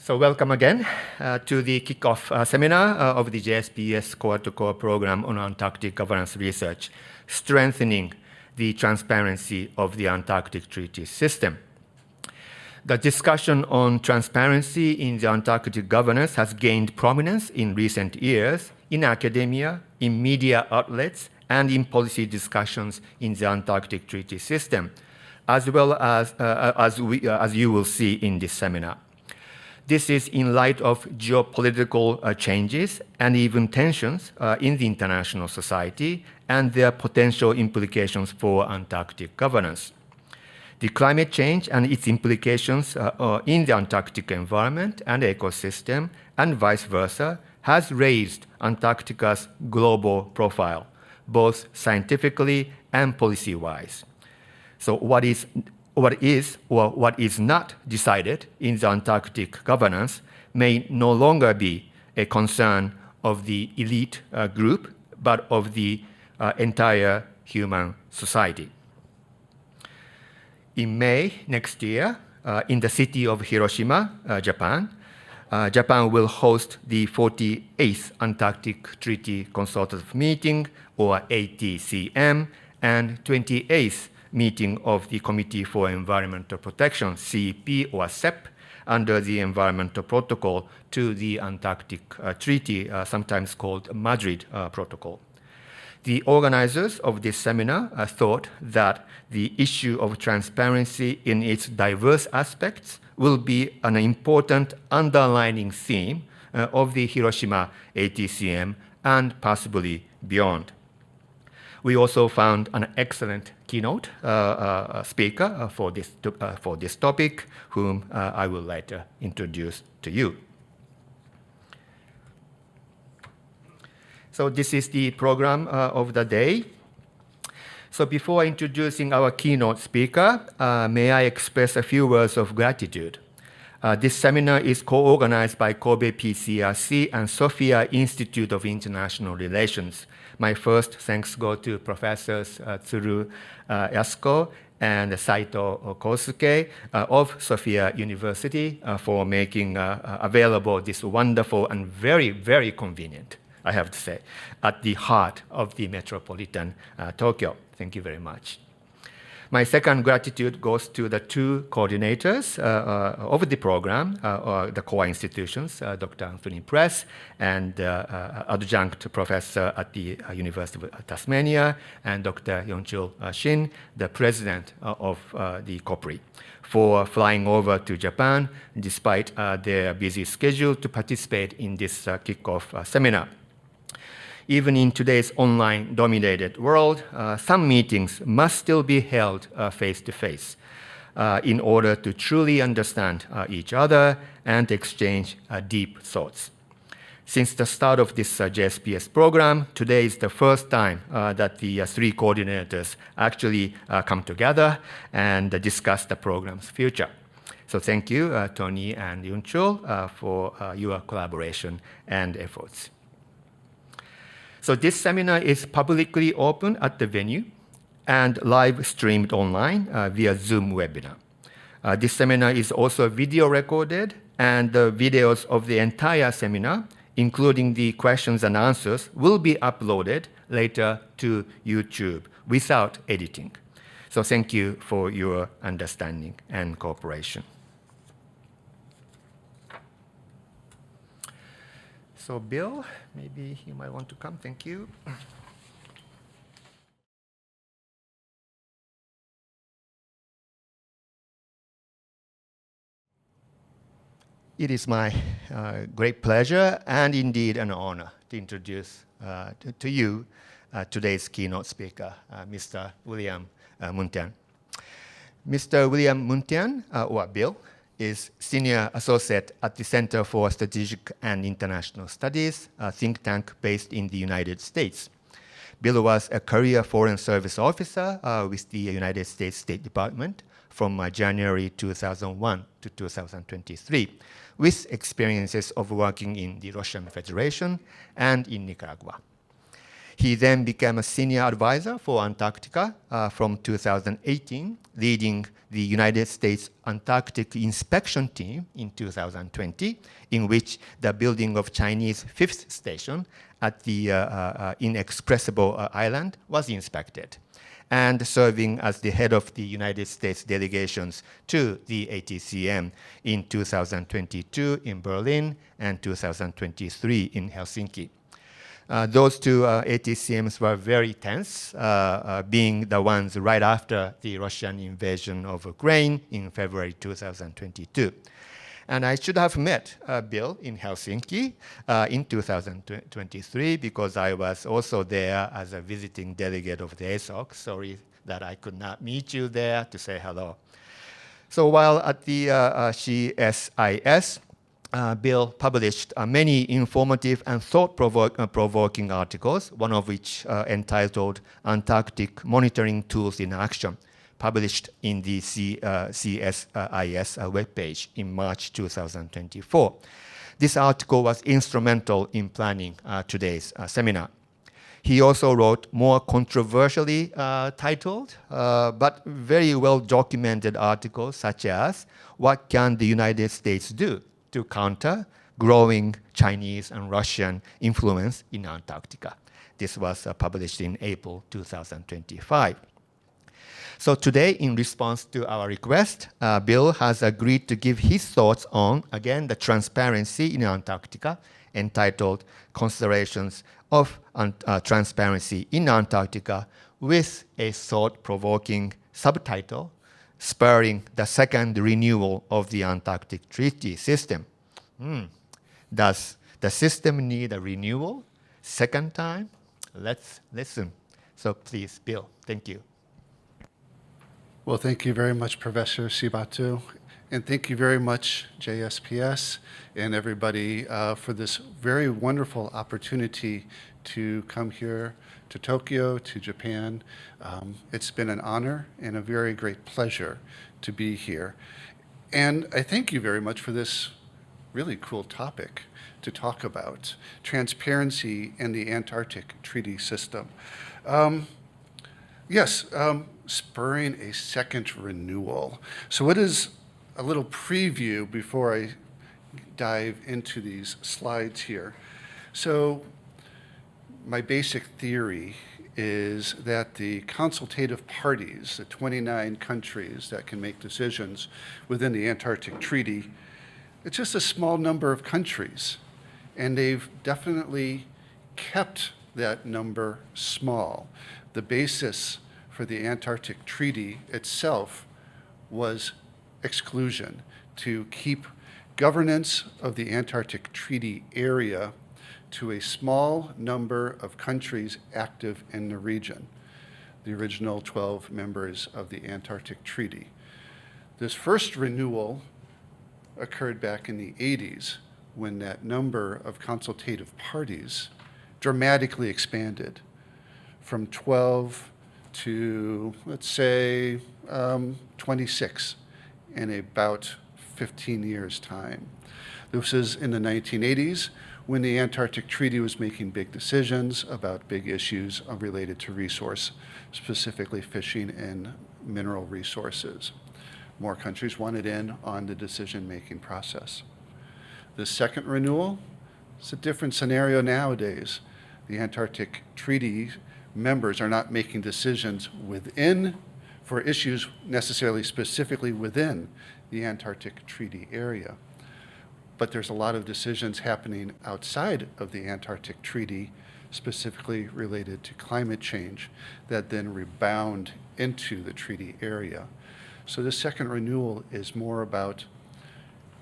So welcome again to the kickoff seminar of the JSPS Core-to-Core program on Antarctic governance research, strengthening the transparency of the Antarctic Treaty System. The discussion on transparency in the Antarctic governance has gained prominence in recent years in academia, in media outlets, and in policy discussions in the Antarctic Treaty System, as well as you will see in this seminar. This is in light of geopolitical changes and even tensions in the international society and their potential implications for Antarctic governance. The climate change and its implications in the Antarctic environment and ecosystem and vice versa has raised Antarctica's global profile, both scientifically and policy-wise. So what is or what is not decided in the Antarctic governance may no longer be a concern of the elite group, but of the entire human society. In May next year, in the city of Hiroshima, Japan, Japan will host the 48th Antarctic Treaty Consultative Meeting, or ATCM, and 28th meeting of the Committee for Environmental Protection, CEP or CEP, under the Environmental Protocol to the Antarctic Treaty, sometimes called Madrid Protocol. The organizers of this seminar thought that the issue of transparency in its diverse aspects will be an important underlining theme of the Hiroshima ATCM and possibly beyond. We also found an excellent keynote speaker for this topic, whom I will later introduce to you. So this is the program of the day. So before introducing our keynote speaker, may I express a few words of gratitude. This seminar is co-organized by Kobe PCRC and Sophia Institute of International Relations. My first thanks go to Professors Tsuru Yasuko and Saito Kosuke of Sophia University for making available this wonderful and very, very convenient, I have to say, at the heart of the metropolitan Tokyo. Thank you very much. My second gratitude goes to the two coordinators of the program, the core institutions, Dr. Anthony Press and adjunct professor at the University of Tasmania, and Dr. Yonchul Shin, the president of the COPRI, for flying over to Japan despite their busy schedule to participate in this kickoff seminar. Even in today's online-dominated world, some meetings must still be held face-to-face in order to truly understand each other and exchange deep thoughts. Since the start of this JSPS program, today is the first time that the three coordinators actually come together and discuss the program's future. So thank you, Tony and Yunchul, for your collaboration and efforts. So this seminar is publicly open at the venue and live streamed online via Zoom webinar. This seminar is also video recorded, and the videos of the entire seminar, including the questions and answers, will be uploaded later to YouTube without editing. So thank you for your understanding and cooperation. So Bill, maybe you might want to come. Thank you. It is my great pleasure and indeed an honor to introduce to you today's keynote speaker, Mr. William Muntean. Mr. William Muntean, or Bill, is Senior Associate at the Center for Strategic and International Studies, a think tank based in the United States. Bill was a career Foreign Service officer with the United States State Department from January 2001 to 2023, with experiences of working in the Russian Federation and in Nicaragua. He then became a senior advisor for Antarctica from 2018, leading the United States Antarctic Inspection Team in 2020, in which the building of Chinese fifth station at the inexpressible island was inspected, and serving as the head of the United States delegations to the ATCM in 2022 in Berlin and 2023 in Helsinki. Those two ATCMs were very tense, being the ones right after the Russian invasion of Ukraine in February 2022. And I should have met Bill in Helsinki in 2023 because I was also there as a visiting delegate of the ASOC. Sorry that I could not meet you there to say hello. So while at the CSIS, Bill published many informative and thought-provoking articles, one of which entitled Antarctic Monitoring Tools in Action, published in the CSIS webpage in March 2024. This article was instrumental in planning today's seminar. He also wrote more controversially titled, but very well-documented articles such as, What Can the United States Do to Counter Growing Chinese and Russian Influence in Antarctica? This was published in April 2025. So today, in response to our request, Bill has agreed to give his thoughts on, again, the transparency in Antarctica, entitled Considerations of Transparency in Antarctica, with a thought-provoking subtitle, Spurring the Second Renewal of the Antarctic Treaty System. Does the system need a renewal? Second time? Let's listen. So please, Bill, thank you. Well, thank you very much, Professor Shibata, and thank you very much, JSPS, and everybody for this very wonderful opportunity to come here to Tokyo, to Japan. It's been an honor and a very great pleasure to be here. And I thank you very much for this really cool topic to talk about, transparency in the Antarctic Treaty System. Spurring a second renewal. So what is a little preview before I dive into these slides here? So my basic theory is that the consultative parties, the 29 countries that can make decisions within the Antarctic Treaty, it's just a small number of countries, and they've definitely kept that number small. The basis for the Antarctic Treaty itself was exclusion, to keep governance of the Antarctic Treaty area to a small number of countries active in the region, the original 12 members of the Antarctic Treaty. This first renewal occurred back in the 80s when that number of consultative parties dramatically expanded from 12 to, let's say, 26 in about 15 years' time. This is in the 1980s when the Antarctic Treaty was making big decisions about big issues related to resource, specifically fishing and mineral resources. More countries wanted in on the decision-making process. The second renewal, it's a different scenario nowadays. The Antarctic Treaty members are not making decisions for issues necessarily specifically within the Antarctic Treaty area. But there's a lot of decisions happening outside of the Antarctic Treaty, specifically related to climate change, that then rebound into the treaty area. So this second renewal is more about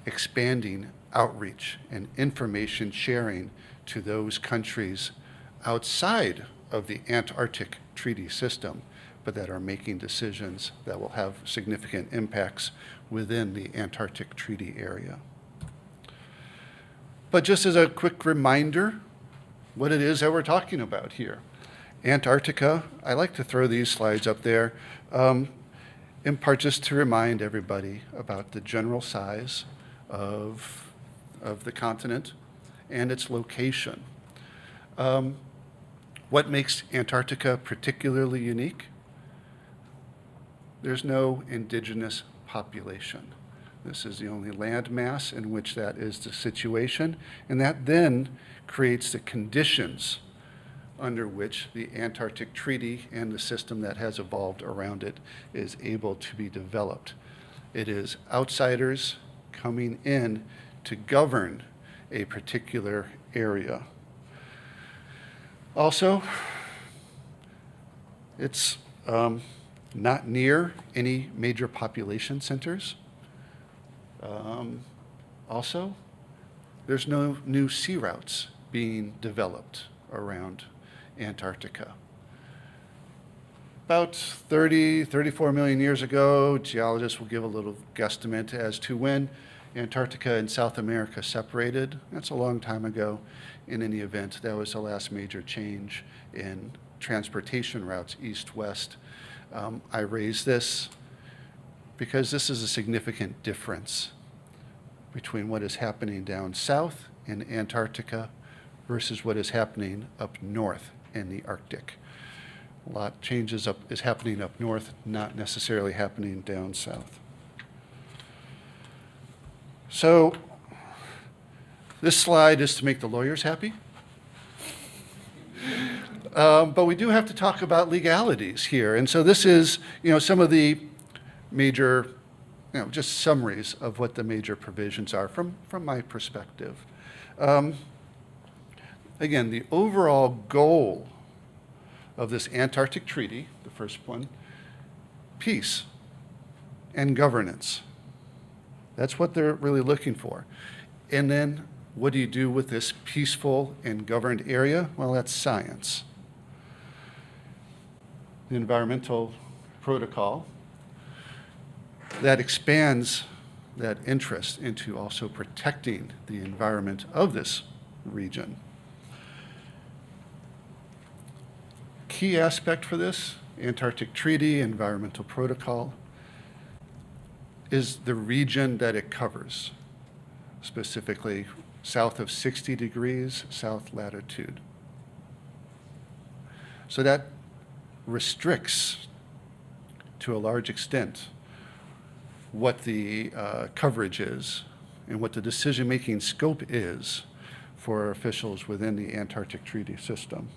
expanding outreach and information sharing to those countries outside of the Antarctic Treaty System, but that are making decisions that will have significant impacts within the Antarctic Treaty area. But just as a quick reminder, what it is that we're talking about here. Antarctica, I like to throw these slides up there, in part just to remind everybody about the general size of the continent and its location. What makes Antarctica particularly unique? There's no indigenous population. This is the only land mass in which that is the situation, and that then creates the conditions under which the Antarctic Treaty and the system that has evolved around it is able to be developed. It is outsiders coming in to govern a particular area. Also, it's not near any major population centers. Also, there's no new sea routes being developed around Antarctica. About 34 million years ago, geologists will give a little guesstimate as to when Antarctica and South America separated. That's a long time ago. In any event, that was the last major change in transportation routes east-west. I raise this because this is a significant difference between what is happening down south in Antarctica versus what is happening up north in the Arctic. A lot changes is happening up north, not necessarily happening down south. So this slide is to make the lawyers happy. But we do have to talk about legalities here. And so this is, some of the major, just summaries of what the major provisions are from my perspective. Again, the overall goal of this Antarctic Treaty, the first one, peace and governance. That's what they're really looking for. And then what do you do with this peaceful and governed area? Well, that's science. The environmental protocol that expands that interest into also protecting the environment of this region. Key aspect for this Antarctic Treaty, environmental protocol, is the region that it covers, specifically south of 60 degrees south latitude. So that restricts, to a large extent, what the coverage is and what the decision-making scope is for officials within the Antarctic Treaty System.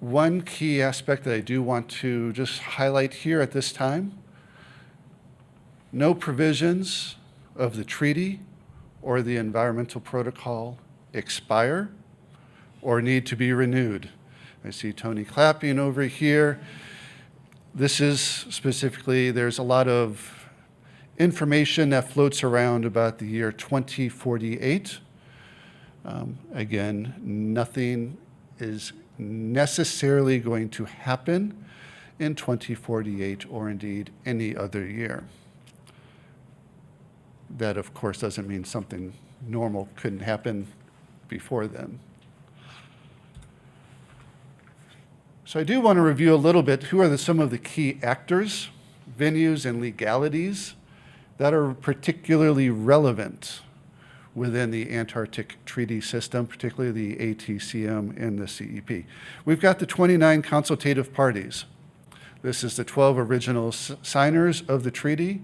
One key aspect that I do want to just highlight here at this time, no provisions of the treaty or the environmental protocol expire or need to be renewed. I see Tony clapping over here. This is specifically, there's a lot of information that floats around about the year 2048. Again, nothing is necessarily going to happen in 2048 or indeed any other year. That, of course, doesn't mean something normal couldn't happen before then. So I do want to review a little bit who are some of the key actors, venues, and legalities that are particularly relevant within the Antarctic Treaty System, particularly the ATCM and the CEP. We've got the 29 consultative parties. This is the 12 original signers of the treaty.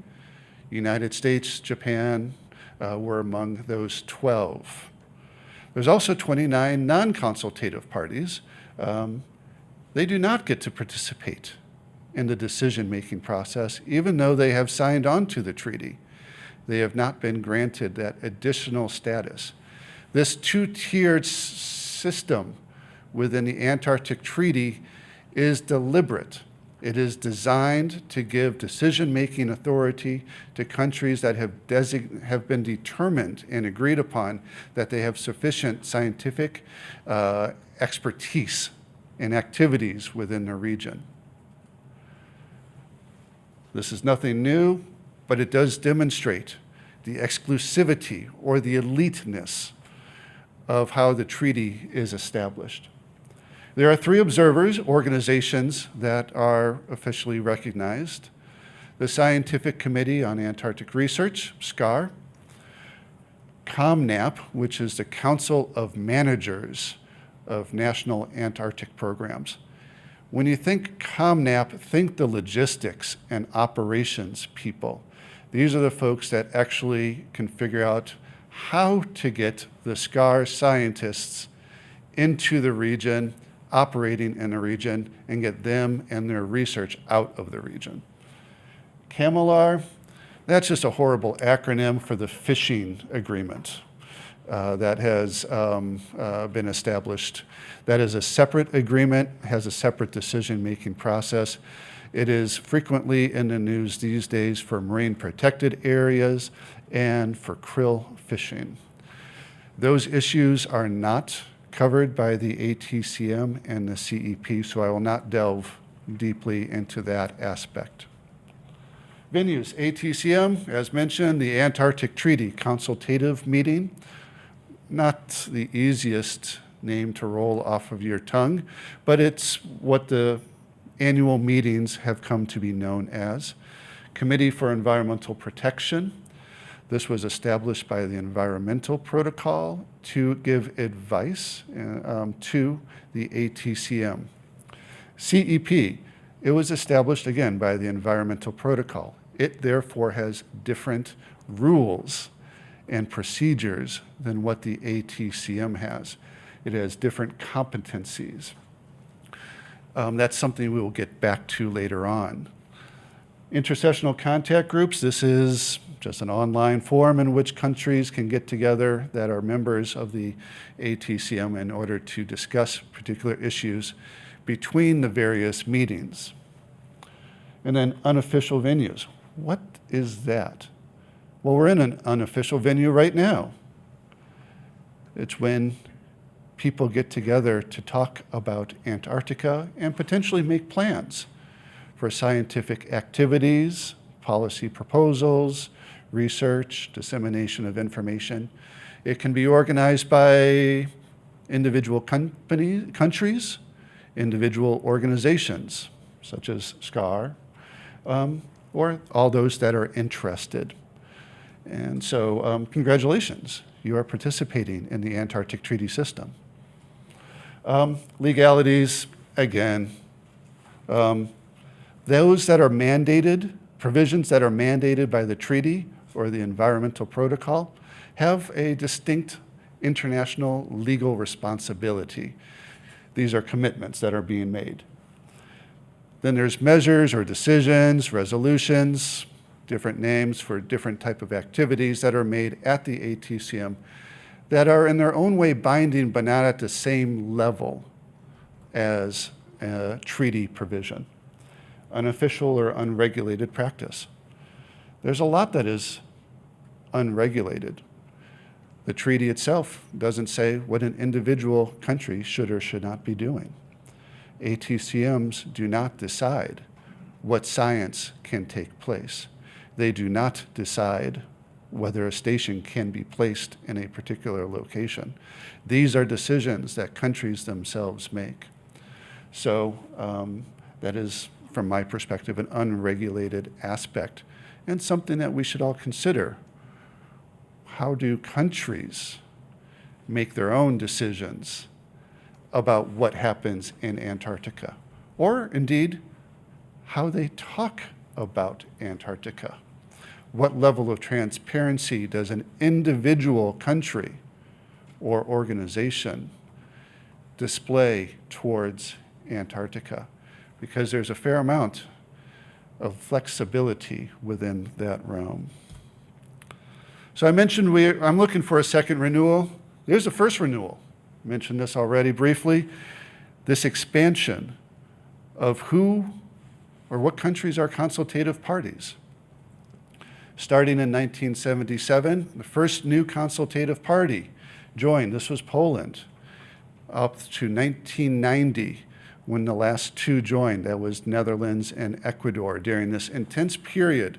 United States, Japan were among those 12. There's also 29 non-consultative parties. They do not get to participate in the decision-making process, even though they have signed on to the treaty. They have not been granted that additional status. This two-tiered system within the Antarctic Treaty is deliberate. It is designed to give decision-making authority to countries that have been determined and agreed upon that they have sufficient scientific expertise and activities within the region. This is nothing new, but it does demonstrate the exclusivity or the eliteness of how the treaty is established. There are 3 observers, organizations that are officially recognized. The Scientific Committee on Antarctic Research, SCAR, COMNAP, which is the Council of Managers of National Antarctic Programs. When you think COMNAP, think the logistics and operations people. These are the folks that actually can figure out how to get the SCAR scientists into the region, operating in the region, and get them and their research out of the region. CAMLR, that's just a horrible acronym for the fishing agreement that has been established. That is a separate agreement, has a separate decision-making process. It is frequently in the news these days for marine protected areas and for krill fishing. Those issues are not covered by the ATCM and the CEP, so I will not delve deeply into that aspect. Venues, ATCM, as mentioned, the Antarctic Treaty Consultative Meeting. Not the easiest name to roll off of your tongue, but it's what the annual meetings have come to be known as. Committee for Environmental Protection. This was established by the Environmental Protocol to give advice to the ATCM. CEP, it was established again by the Environmental Protocol. It therefore has different rules and procedures than what the ATCM has. It has different competencies. That's something we will get back to later on. Intersessional contact groups, this is just an online forum in which countries can get together that are members of the ATCM in order to discuss particular issues between the various meetings. And then unofficial venues. What is that? Well, we're in an unofficial venue right now. It's when people get together to talk about Antarctica and potentially make plans for scientific activities, policy proposals, research, dissemination of information. It can be organized by individual countries, individual organizations, such as SCAR, or all those that are interested. And so congratulations, you are participating in the Antarctic Treaty System. Legalities, again, those that are mandated, provisions that are mandated by the treaty or the environmental protocol have a distinct international legal responsibility. These are commitments that are being made. Then there's measures or decisions, resolutions, different names for different type of activities that are made at the ATCM that are in their own way binding, but not at the same level as a treaty provision. Unofficial or unregulated practice. There's a lot that is unregulated. The treaty itself doesn't say what an individual country should or should not be doing. ATCMs do not decide what science can take place. They do not decide whether a station can be placed in a particular location. These are decisions that countries themselves make. So that is, from my perspective, an unregulated aspect and something that we should all consider. How do countries make their own decisions about what happens in Antarctica? Or indeed, how they talk about Antarctica? What level of transparency does an individual country or organization display towards Antarctica? Because there's a fair amount of flexibility within that realm. So I mentioned I'm looking for a second renewal. There's the first renewal. I mentioned this already briefly. This expansion of who or what countries are consultative parties. Starting in 1977, the first new consultative party joined. This was Poland. Up to 1990, when the last two joined, that was Netherlands and Ecuador, during this intense period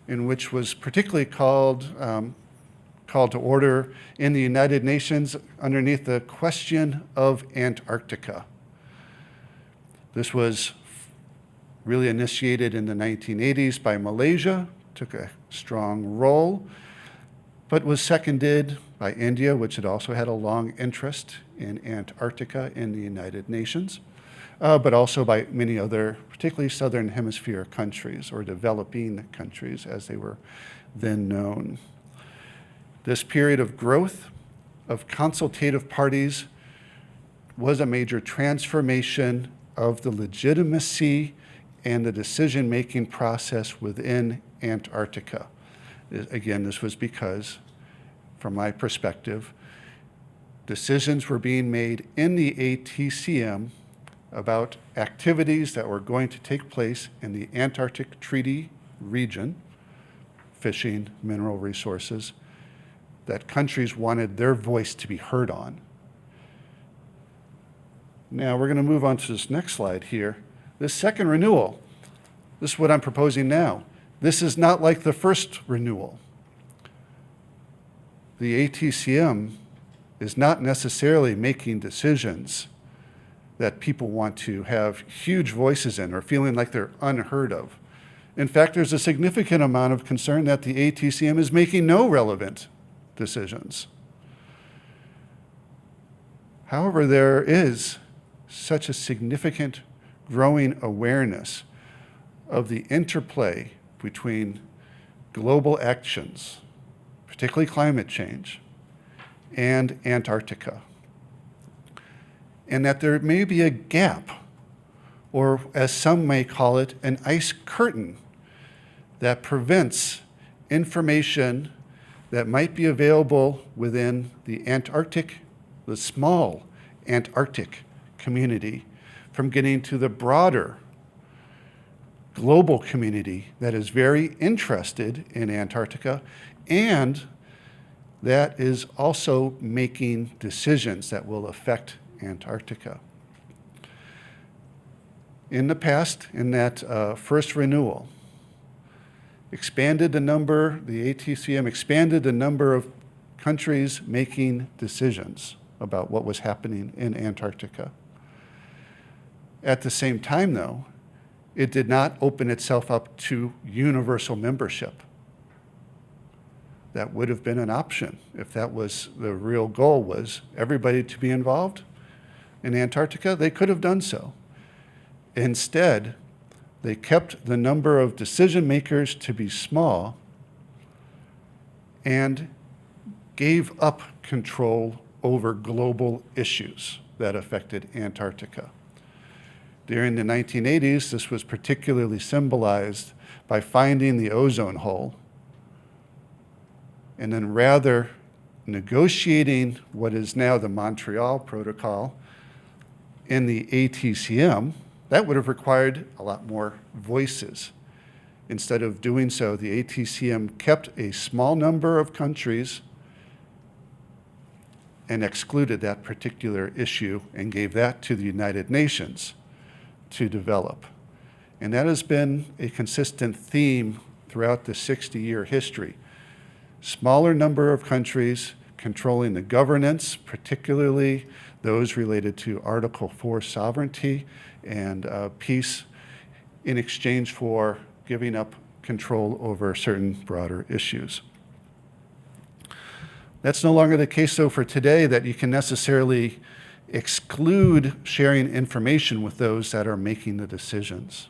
in which was particularly called to order in the United Nations underneath the question of Antarctica. This was really initiated in the 1980s by Malaysia, took a strong role. but was seconded by India, which had also had a long interest in Antarctica in the United Nations, but also by many other, particularly Southern Hemisphere countries, or developing countries as they were then known. This period of growth of consultative parties was a major transformation of the legitimacy and the decision-making process within Antarctica. Again, this was because, from my perspective, decisions were being made in the ATCM about activities that were going to take place in the Antarctic Treaty region, fishing, mineral resources, that countries wanted their voice to be heard on. Now we're going to move on to this next slide here. This second renewal, this is what I'm proposing now. This is not like the first renewal. The ATCM is not necessarily making decisions that people want to have huge voices in or feeling like they're unheard of. In fact, there's a significant amount of concern that the ATCM is making no relevant decisions. However, there is such a significant growing awareness of the interplay between global actions, particularly climate change, and Antarctica, and that there may be a gap, or as some may call it, an ice curtain that prevents information that might be available within the Antarctic, the small Antarctic community, from getting to the broader global community that is very interested in Antarctica and that is also making decisions that will affect Antarctica. In the past, in that first renewal, the ATCM expanded the number of countries making decisions about what was happening in Antarctica. At the same time, though, it did not open itself up to universal membership. That would have been an option if that was the real goal, was everybody to be involved in Antarctica. They could have done so. Instead, they kept the number of decision makers to be small and gave up control over global issues that affected Antarctica. During the 1980s, this was particularly symbolized by finding the ozone hole and then rather negotiating what is now the Montreal Protocol in the ATCM. That would have required a lot more voices. Instead of doing so, the ATCM kept a small number of countries and excluded that particular issue and gave that to the United Nations to develop. And that has been a consistent theme throughout the 60-year history. Smaller number of countries controlling the governance, particularly those related to Article 4 sovereignty and peace, in exchange for giving up control over certain broader issues. That's no longer the case, though, for today, that you can necessarily exclude sharing information with those that are making the decisions.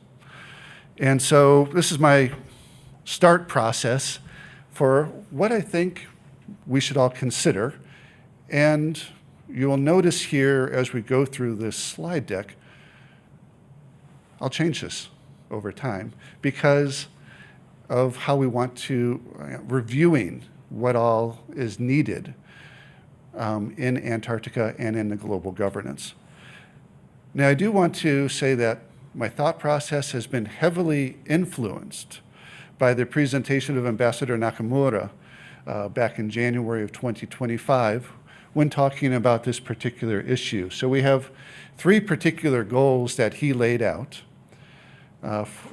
And so this is my start process for what I think we should all consider. And you will notice here as we go through this slide deck, I'll change this over time because of how we want to, reviewing what all is needed in Antarctica and in the global governance. Now, I do want to say that my thought process has been heavily influenced by the presentation of Ambassador Nakamura back in January of 2025 when talking about this particular issue. So we have three particular goals that he laid out,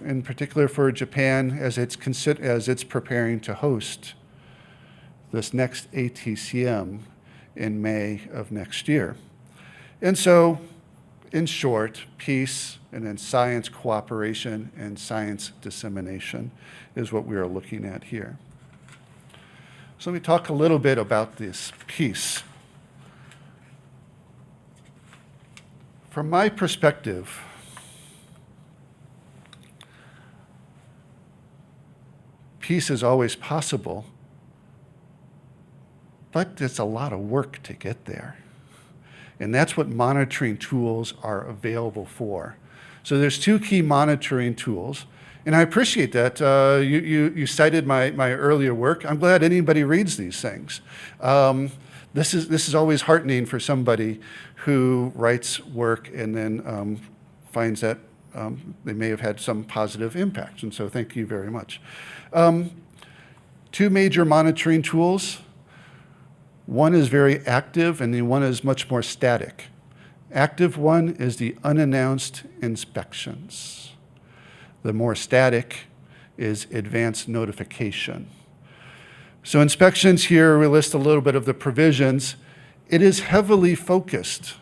in particular for Japan as it's preparing to host this next ATCM in May of next year. And so, in short, peace and then science cooperation and science dissemination is what we are looking at here. So let me talk a little bit about this piece. From my perspective, peace is always possible, but it's a lot of work to get there. And that's what monitoring tools are available for. So there's two key monitoring tools. And I appreciate that. You cited my earlier work. I'm glad anybody reads these things. This is always heartening for somebody who writes work and then finds that they may have had some positive impact. And so thank you very much. Two major monitoring tools. One is very active and the one is much more static. Active one is the unannounced inspections. The more static is advanced notification. So inspections here, we list a little bit of the provisions. It is heavily focused.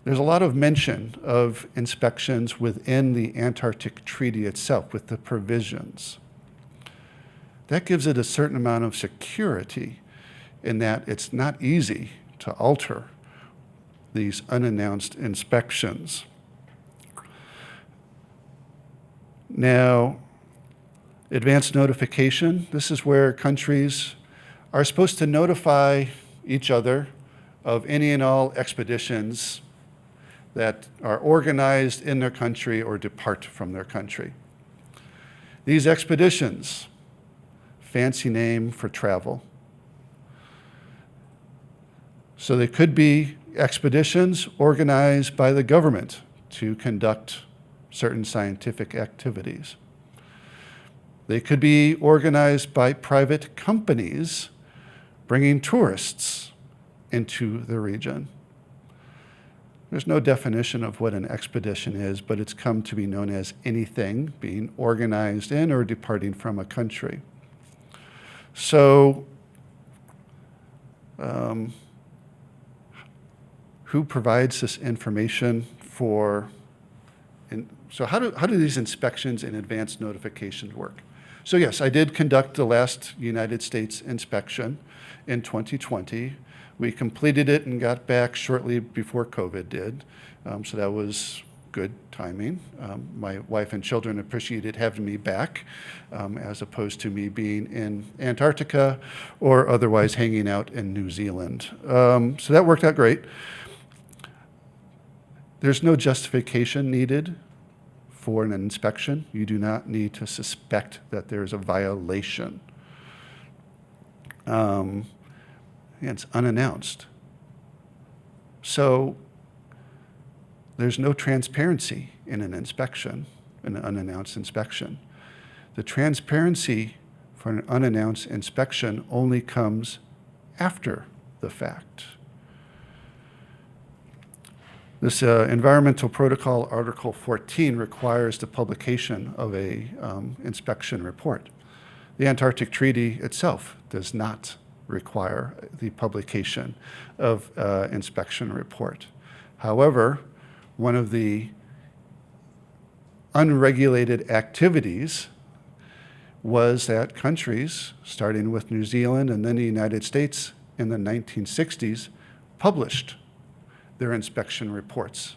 There's a lot of mention of inspections within the Antarctic Treaty itself with the provisions. That gives it a certain amount of security in that it's not easy to alter these unannounced inspections. Now, advanced notification, this is where countries are supposed to notify each other of any and all expeditions that are organized in their country or depart from their country. These expeditions, fancy name for travel. So they could be expeditions organized by the government to conduct certain scientific activities. They could be organized by private companies bringing tourists into the region. There's no definition of what an expedition is, but it's come to be known as anything being organized in or departing from a country. So, who provides this information for? So how do these inspections and advanced notifications work? So yes, I did conduct the last United States inspection in 2020. We completed it and got back shortly before COVID did. So that was good timing. My wife and children appreciated having me back as opposed to me being in Antarctica or otherwise hanging out in New Zealand. So that worked out great. There's no justification needed for an inspection. You do not need to suspect that there's a violation. It's unannounced. So there's no transparency in an inspection, an unannounced inspection. The transparency for an unannounced inspection only comes after the fact. This Environmental Protocol Article 14 requires the publication of a inspection report. The Antarctic Treaty itself does not require the publication of inspection report. However, one of the unregulated activities was that countries, starting with New Zealand and then the United States in the 1960s, published their inspection reports.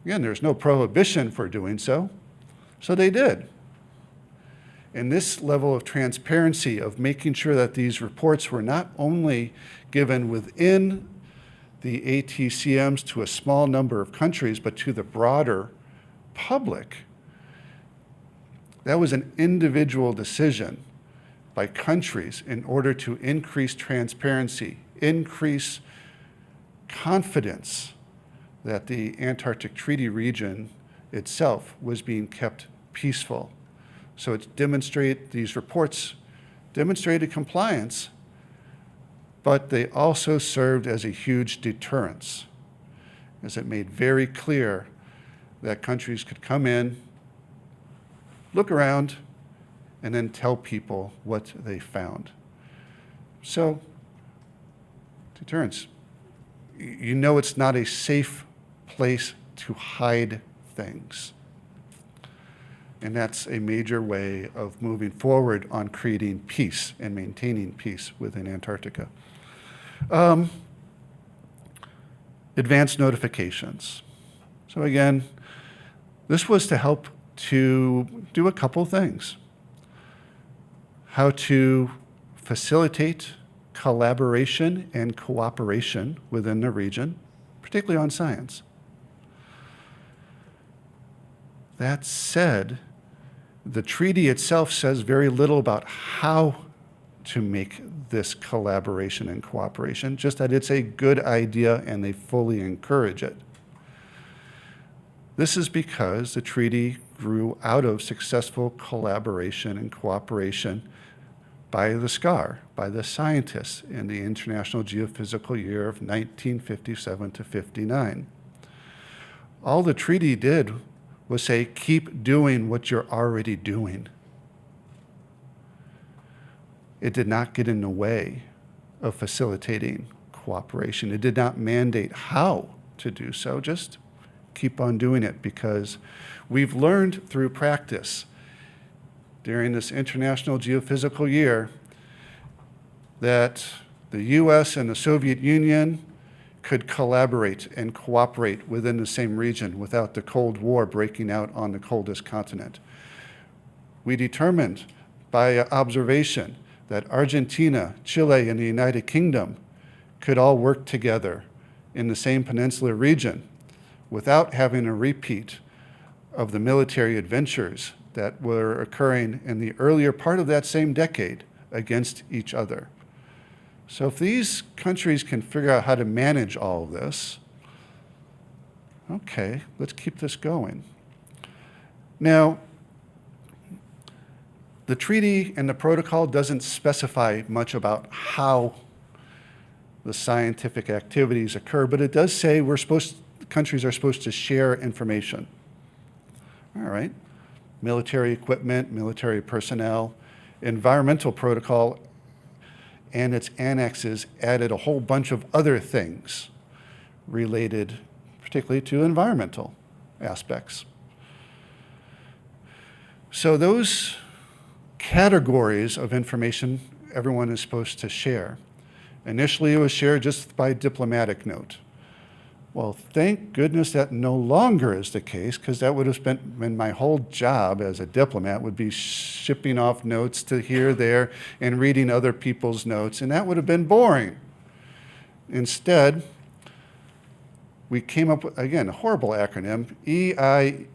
Again, there's no prohibition for doing so, so they did. And this level of transparency of making sure that these reports were not only given within the ATCMs to a small number of countries, but to the broader public, that was an individual decision by countries in order to increase transparency, increase confidence that the Antarctic Treaty region itself was being kept peaceful. So these reports demonstrated compliance, but they also served as a huge deterrence, as it made very clear that countries could come in, look around, and then tell people what they found. So, deterrence. You know it's not a safe place to hide things. And that's a major way of moving forward on creating peace and maintaining peace within Antarctica. Advanced notifications. So again, this was to help to do a couple things. How to facilitate collaboration and cooperation within the region, particularly on science. That said, the treaty itself says very little about how to make this collaboration and cooperation, just that it's a good idea and they fully encourage it. This is because the treaty grew out of successful collaboration and cooperation by the SCAR, by the scientists in the International Geophysical Year of 1957 to 59. All the treaty did was say, keep doing what you're already doing. It did not get in the way of facilitating cooperation. It did not mandate how to do so, just keep on doing it, because we've learned through practice during this International Geophysical Year that the US and the Soviet Union could collaborate and cooperate within the same region without the Cold War breaking out on the coldest continent. We determined by observation that Argentina, Chile, and the United Kingdom could all work together in the same peninsular region without having a repeat of the military adventures that were occurring in the earlier part of that same decade against each other. So if these countries can figure out how to manage all of this, okay, let's keep this going. Now, the treaty and the protocol doesn't specify much about how the scientific activities occur, but it does say countries are supposed to share information. All right, military equipment, military personnel, environmental protocol and its annexes added a whole bunch of other things related particularly to environmental aspects. So those categories of information everyone is supposed to share. Initially, it was shared just by diplomatic note. Well, thank goodness that no longer is the case, because that would have been my whole job as a diplomat, would be shipping off notes to here, there, and reading other people's notes, and that would have been boring. Instead, we came up with, again, a horrible acronym, EIES,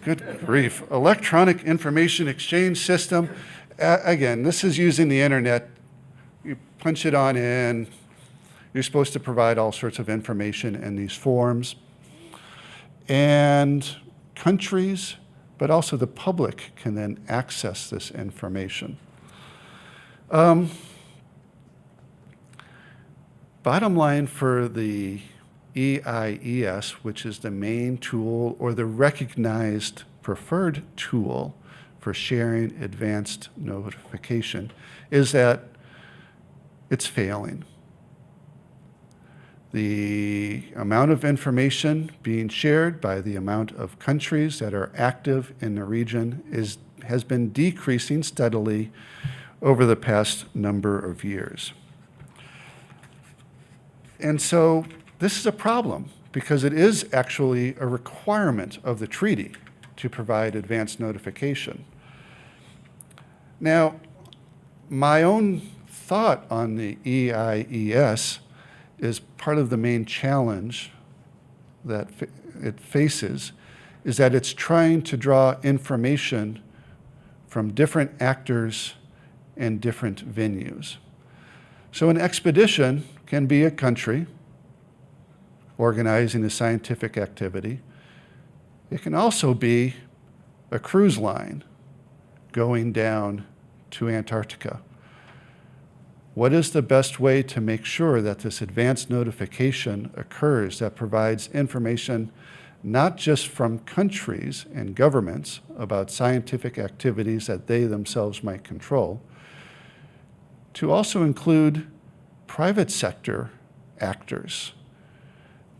good grief, Electronic Information Exchange System. Again, this is using the internet. You punch it on in. You're supposed to provide all sorts of information in these forms. And countries, but also the public, can then access this information. Bottom line for the EIES, which is the main tool or the recognized preferred tool for sharing advanced notification, is that it's failing. The amount of information being shared by the amount of countries that are active in the region has been decreasing steadily over the past number of years. And so this is a problem, because it is actually a requirement of the treaty to provide advanced notification. Now, my own thought on the EIES is part of the main challenge that it faces is that it's trying to draw information from different actors and different venues. So an expedition can be a country organizing a scientific activity. It can also be a cruise line going down to Antarctica. What is the best way to make sure that this advanced notification occurs that provides information not just from countries and governments about scientific activities that they themselves might control, to also include private sector actors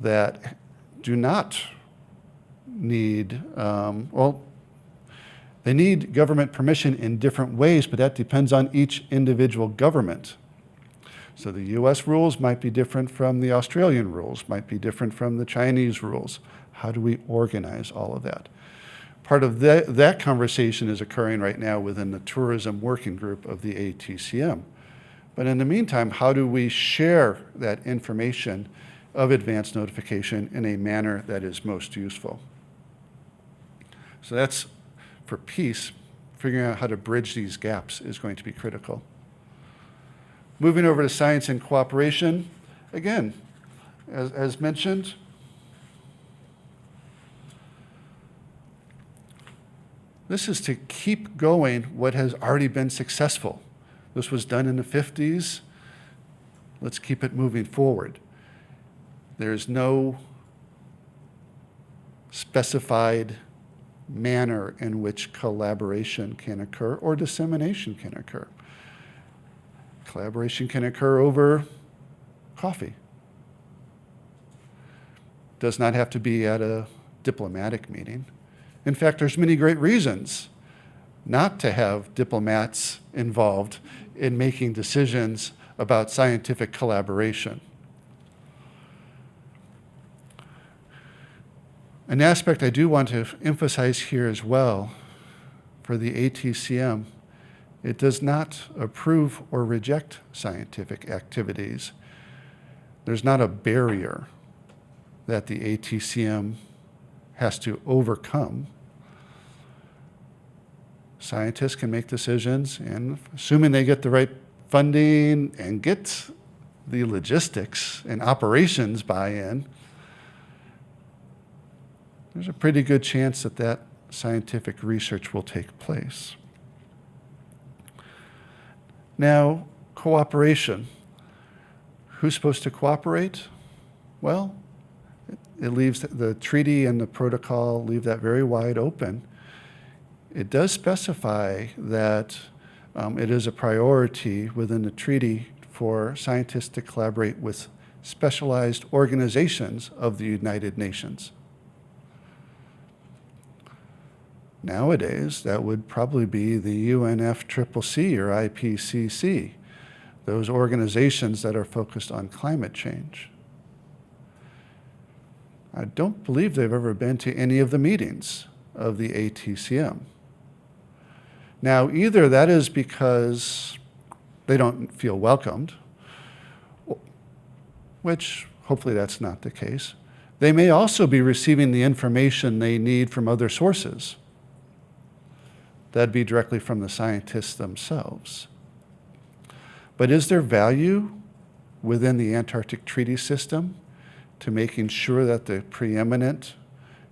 that do not need, they need government permission in different ways, but that depends on each individual government. So the US rules might be different from the Australian rules, might be different from the Chinese rules. How do we organize all of that? Part of that conversation is occurring right now within the tourism working group of the ATCM. But in the meantime, how do we share that information of advance notification in a manner that is most useful? So that's, for peace, figuring out how to bridge these gaps is going to be critical. Moving over to science and cooperation, again, as mentioned, this is to keep going what has already been successful. This was done in the 50s. Let's keep it moving forward. There's no specified manner in which collaboration can occur or dissemination can occur. Collaboration can occur over coffee. Does not have to be at a diplomatic meeting. In fact, there's many great reasons not to have diplomats involved in making decisions about scientific collaboration. An aspect I do want to emphasize here as well for the ATCM, it does not approve or reject scientific activities. There's not a barrier that the ATCM has to overcome. Scientists can make decisions, and assuming they get the right funding and get the logistics and operations buy-in, there's a pretty good chance that that scientific research will take place. Now, cooperation. Who's supposed to cooperate? Well, it leaves the treaty and the protocol leave that very wide open. It does specify that it is a priority within the treaty for scientists to collaborate with specialized organizations of the United Nations. Nowadays, that would probably be the UNFCCC or IPCC, those organizations that are focused on climate change. I don't believe they've ever been to any of the meetings of the ATCM. Now, either that is because they don't feel welcomed, which hopefully that's not the case. They may also be receiving the information they need from other sources. That'd be directly from the scientists themselves. But is there value within the Antarctic Treaty System to making sure that the preeminent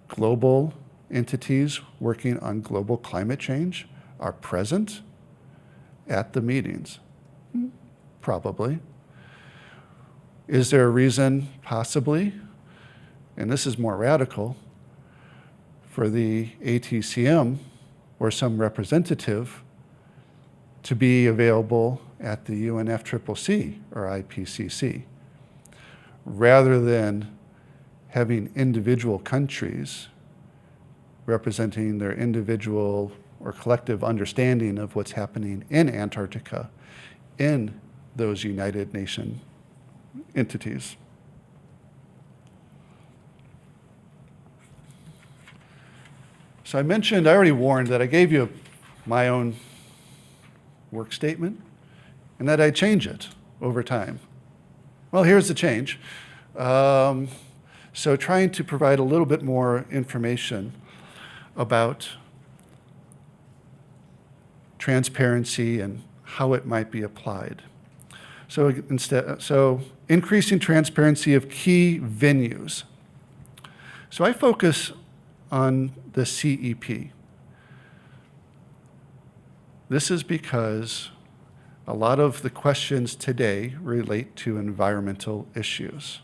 global entities working on global climate change are present at the meetings? Probably. Is there a reason, possibly, and this is more radical, for the ATCM or some representative to be available at the UNFCCC or IPCC, rather than having individual countries representing their individual or collective understanding of what's happening in Antarctica in those United Nations entities. So I already warned that I gave you my own work statement and that I change it over time. Well, here's the change. So trying to provide a little bit more information about transparency and how it might be applied. So increasing transparency of key venues. So I focus on the CEP. This is because a lot of the questions today relate to environmental issues.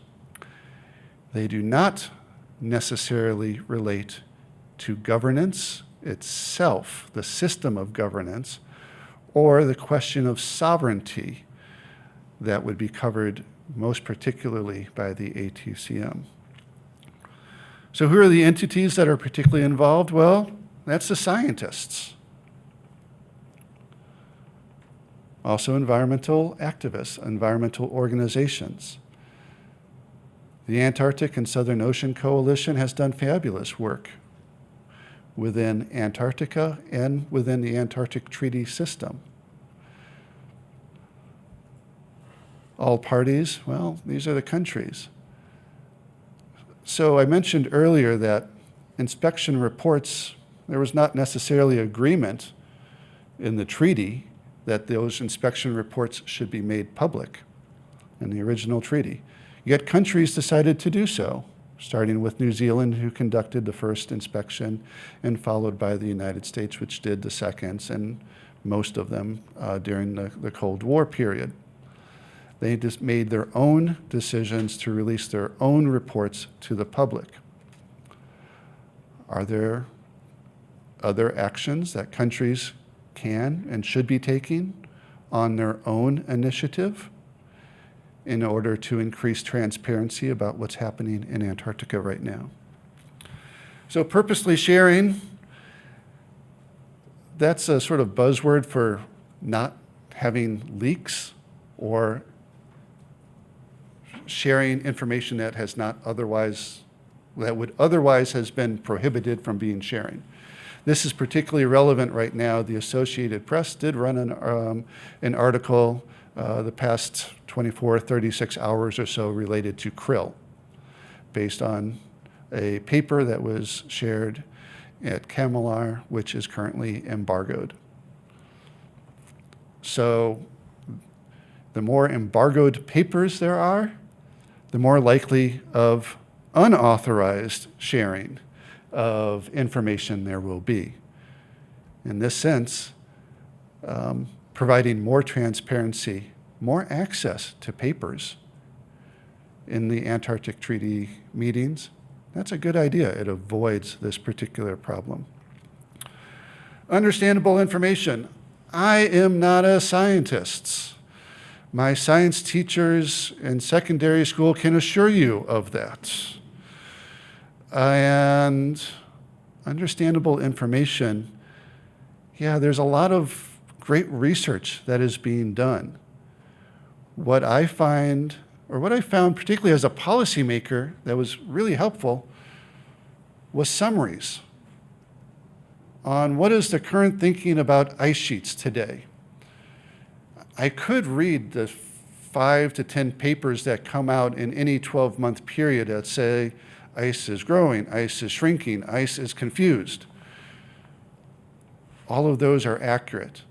They do not necessarily relate to governance itself, the system of governance, or the question of sovereignty that would be covered most particularly by the ATCM. So who are the entities that are particularly involved? Well, that's the scientists. Also environmental activists, environmental organizations. The Antarctic and Southern Ocean Coalition has done fabulous work within Antarctica and within the Antarctic Treaty System. All parties, well, these are the countries. So I mentioned earlier that inspection reports, there was not necessarily agreement in the treaty that those inspection reports should be made public in the original treaty. Yet countries decided to do so, starting with New Zealand, who conducted the first inspection, and followed by the United States, which did the seconds, and most of them during the Cold War period. They just made their own decisions to release their own reports to the public. Are there other actions that countries can and should be taking on their own initiative in order to increase transparency about what's happening in Antarctica right now? So purposely sharing, that's a sort of buzzword for not having leaks or sharing information that has not otherwise, that would otherwise has been prohibited from being sharing. This is particularly relevant right now. The Associated Press did run an article the past 24, 36 hours or so related to krill, based on a paper that was shared at Kamilar, which is currently embargoed. So the more embargoed papers there are, the more likely of unauthorized sharing of information there will be. In this sense, providing more transparency, more access to papers in the Antarctic Treaty meetings, that's a good idea. It avoids this particular problem. Understandable information. I am not a scientist. My science teachers in secondary school can assure you of that. And understandable information, yeah, there's a lot of great research that is being done. What I find, or what I found particularly as a policymaker that was really helpful, was summaries on what is the current thinking about ice sheets today. I could read the 5 to 10 papers that come out in any 12-month period that say ice is growing, ice is shrinking, ice is confused. All of those are accurate.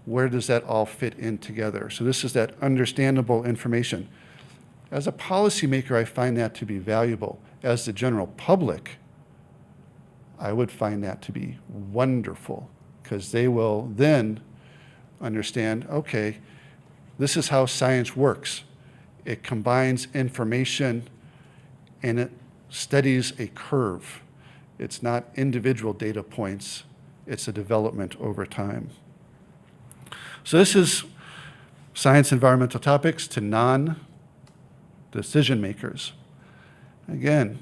Where does that all fit in together? So this is that understandable information. As a policymaker, I find that to be valuable. As the general public, I would find that to be wonderful, because they will then understand, okay, this is how science works. It combines information and it studies a curve. It's not individual data points, it's a development over time. So this is science environmental topics to non-decision makers. Again,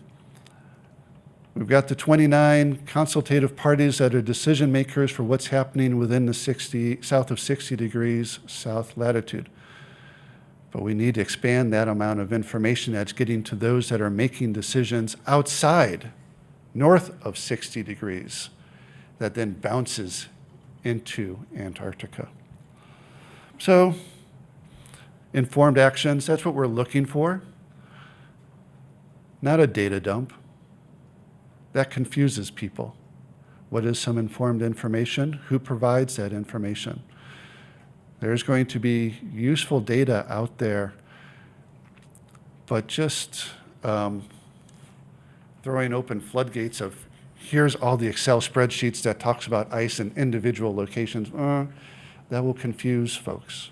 we've got the 29 consultative parties that are decision makers for what's happening within the south of 60 degrees south latitude. But we need to expand that amount of information that's getting to those that are making decisions outside, north of 60 degrees, that then bounces into Antarctica. So, informed actions, that's what we're looking for. Not a data dump. That confuses people. What is some informed information? Who provides that information? There's going to be useful data out there, but just throwing open floodgates of here's all the Excel spreadsheets that talks about ice in individual locations, that will confuse folks.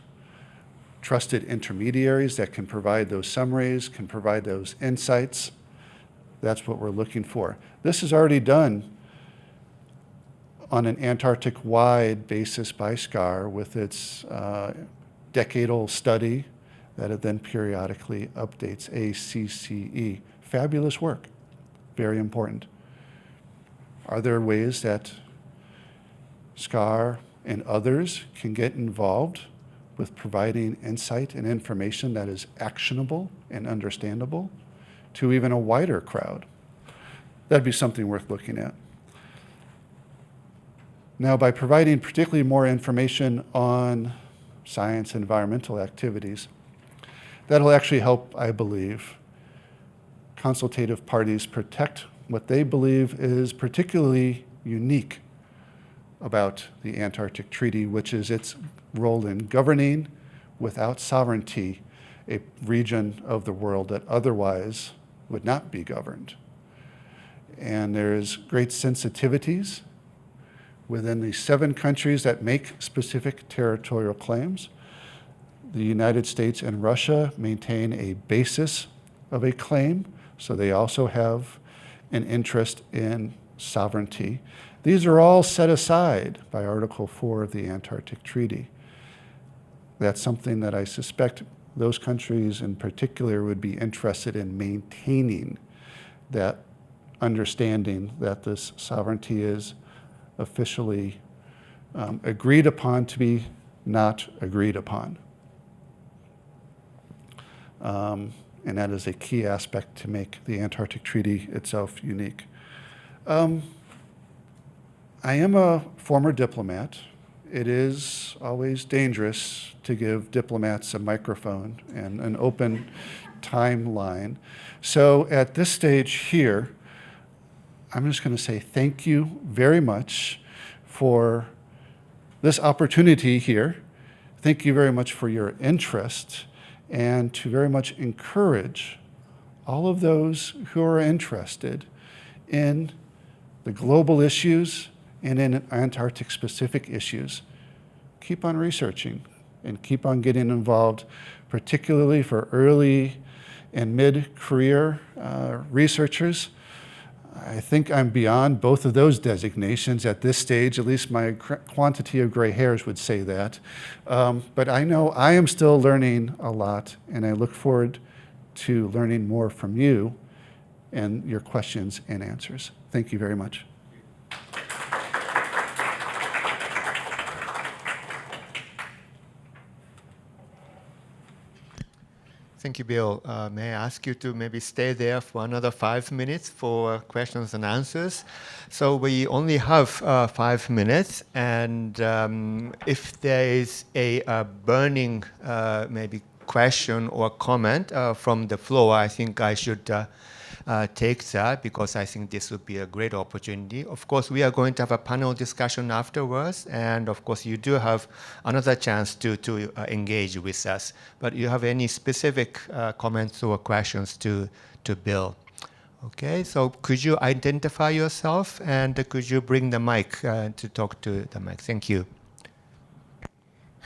Trusted intermediaries that can provide those summaries, can provide those insights. That's what we're looking for. This is already done on an Antarctic-wide basis by SCAR with its decadal study that it then periodically updates, ACCE. Fabulous work. very important. Are there ways that SCAR and others can get involved with providing insight and information that is actionable and understandable to even a wider crowd? That'd be something worth looking at. Now, by providing particularly more information on science and environmental activities, that'll actually help, I believe, consultative parties protect what they believe is particularly unique about the Antarctic Treaty, which is its role in governing without sovereignty a region of the world that otherwise would not be governed. And there's great sensitivities within the 7 countries that make specific territorial claims. The United States and Russia maintain a basis of a claim, so they also have an interest in sovereignty. These are all set aside by Article 4 of the Antarctic Treaty. That's something that I suspect those countries in particular would be interested in maintaining, that understanding that this sovereignty is officially agreed upon to be not agreed upon. And that is a key aspect to make the Antarctic Treaty itself unique. I am a former diplomat. It is always dangerous to give diplomats a microphone and an open timeline. So at this stage here, I'm just going to say thank you very much for this opportunity here. Thank you very much for your interest, and to very much encourage all of those who are interested in the global issues and in Antarctic-specific issues. Keep on researching and keep on getting involved, particularly for early and mid-career researchers. I think I'm beyond both of those designations at this stage. At least my quantity of gray hairs would say that. But I know I am still learning a lot, and I look forward to learning more from you and your questions and answers. Thank you very much. Thank you, Bill. May I ask you to maybe stay there for another 5 minutes for questions and answers? So we only have 5 minutes, and if there is a burning maybe question or comment from the floor, I think I should take that, because I think this would be a great opportunity. Of course, we are going to have a panel discussion afterwards, and of course you do have another chance to engage with us. But you have any specific comments or questions to Bill? Okay, so could you identify yourself, and could you bring the mic to talk to the mic? Thank you.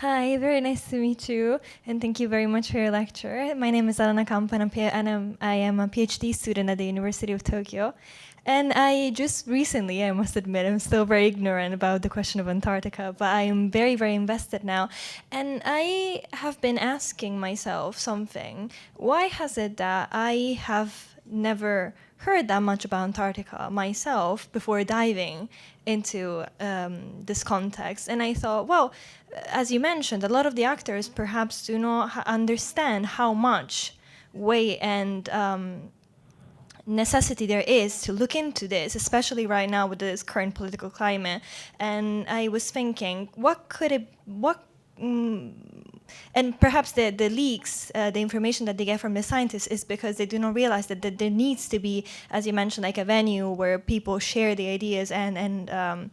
Hi, very nice to meet you, and thank you very much for your lecture. My name is Alana Kampan, and I am a PhD student at the University of Tokyo. And I just recently, I must admit, I'm still very ignorant about the question of Antarctica, but I am very, very invested now. And I have been asking myself something. Why has it that I have never heard that much about Antarctica myself before diving into this context? And I thought, well, as you mentioned, a lot of the actors perhaps do not understand how much weight and necessity there is to look into this, especially right now with this current political climate. And I was thinking, and perhaps the leaks, the information that they get from the scientists is because they do not realize that there needs to be, as you mentioned, like a venue where people share the ideas and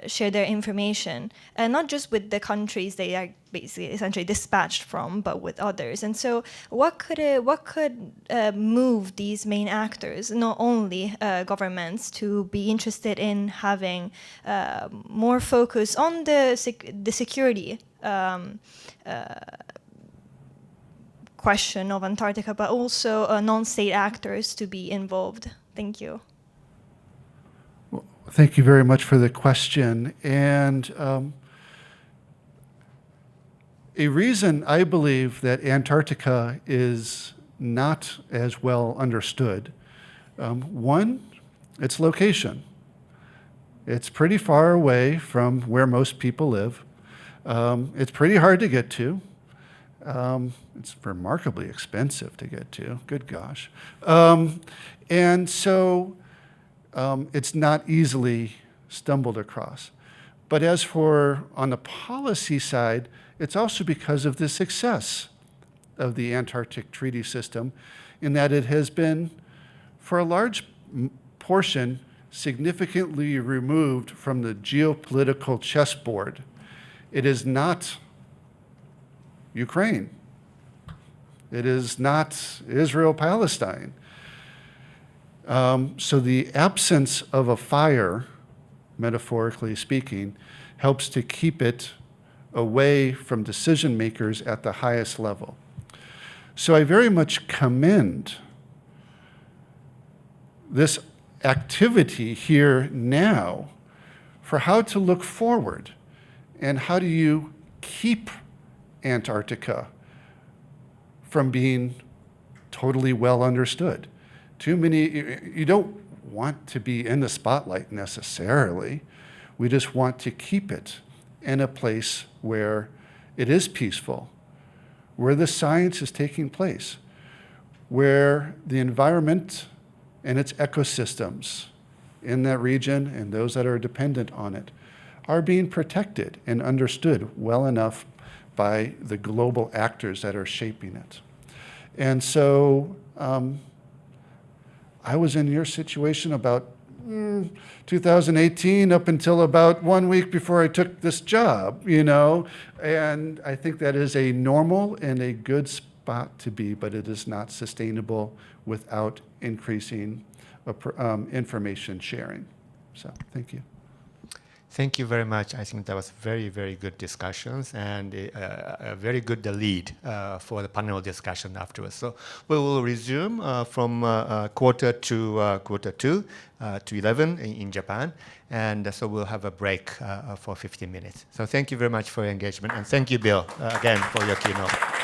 share their information, and not just with the countries they are basically essentially dispatched from, but with others. And so what could move these main actors, not only governments, to be interested in having more focus on the security question of Antarctica, but also non-state actors to be involved? Thank you. Well, thank you very much for the question. And a reason I believe that Antarctica is not as well understood One, its location. It's pretty far away from where most people live. It's pretty hard to get to. It's remarkably expensive to get to, good gosh. And so it's not easily stumbled across. But as for on the policy side, it's also because of the success of the Antarctic Treaty System in that it has been, for a large portion, significantly removed from the geopolitical chessboard. It is not Ukraine. It is not Israel-Palestine. So the absence of a fire, metaphorically speaking, helps to keep it away from decision makers at the highest level. So I very much commend this activity here now for how to look forward and how do you keep Antarctica from being totally well understood. You don't want to be in the spotlight necessarily. We just want to keep it in a place where it is peaceful, where the science is taking place, where the environment and its ecosystems in that region and those that are dependent on it are being protected and understood well enough by the global actors that are shaping it. And so I was in your situation about 2018 up until about 1 week before I took this job, and I think that is a normal and a good spot to be, but it is not sustainable without increasing information sharing. So thank you. Thank you very much. I think that was very, very good discussions and a very good lead for the panel discussion afterwards. So we will resume from quarter to 11 in Japan. And so we'll have a break for 15 minutes. So thank you very much for your engagement. And thank you, Bill, again, for your keynote.